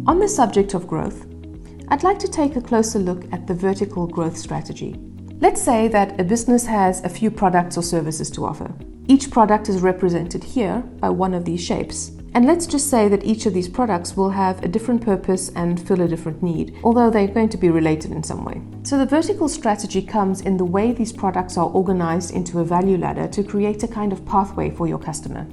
On the subject of growth, I'd like to take a closer look at the vertical growth strategy. Let's say that a business has a few products or services to offer. Each product is represented here by one of these shapes. And let's just say that each of these products will have a different purpose and fill a different need, although they're going to be related in some way. So the vertical strategy comes in the way these products are organized into a value ladder to create a kind of pathway for your customer.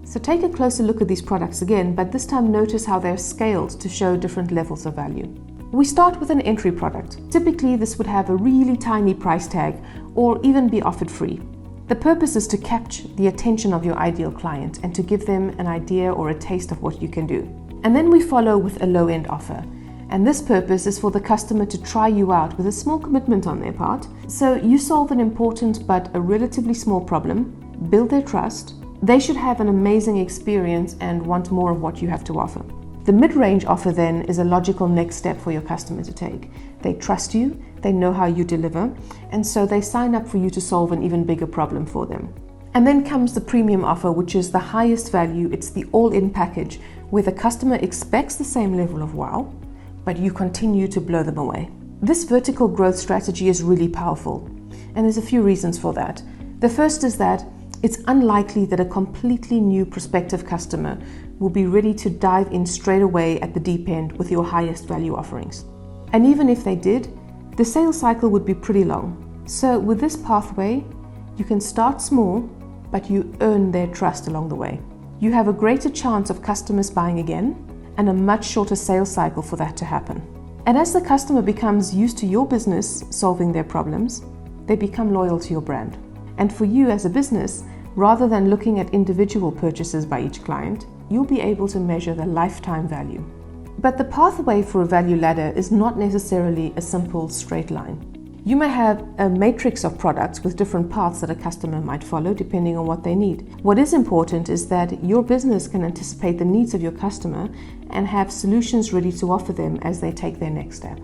So take a closer look at these products again, but this time notice how they're scaled to show different levels of value. We start with an entry product. Typically, this would have a really tiny price tag or even be offered free. The purpose is to capture the attention of your ideal client and to give them an idea or a taste of what you can do. And then we follow with a low-end offer. And this purpose is for the customer to try you out with a small commitment on their part. So you solve an important but a relatively small problem, build their trust. They should have an amazing experience and want more of what you have to offer. The mid-range offer then is a logical next step for your customer to take. They trust you, they know how you deliver, and so they sign up for you to solve an even bigger problem for them. And then comes the premium offer, which is the highest value. It's the all-in package where the customer expects the same level of wow, but you continue to blow them away. This vertical growth strategy is really powerful, and there's a few reasons for that. The first is that it's unlikely that a completely new prospective customer will be ready to dive in straight away at the deep end with your highest value offerings. And even if they did, the sales cycle would be pretty long. So with this pathway, you can start small, but you earn their trust along the way. You have a greater chance of customers buying again and a much shorter sales cycle for that to happen. And as the customer becomes used to your business solving their problems, they become loyal to your brand. And for you as a business, rather than looking at individual purchases by each client, you'll be able to measure the lifetime value. But the pathway for a value ladder is not necessarily a simple straight line. You may have a matrix of products with different paths that a customer might follow depending on what they need. What is important is that your business can anticipate the needs of your customer and have solutions ready to offer them as they take their next step.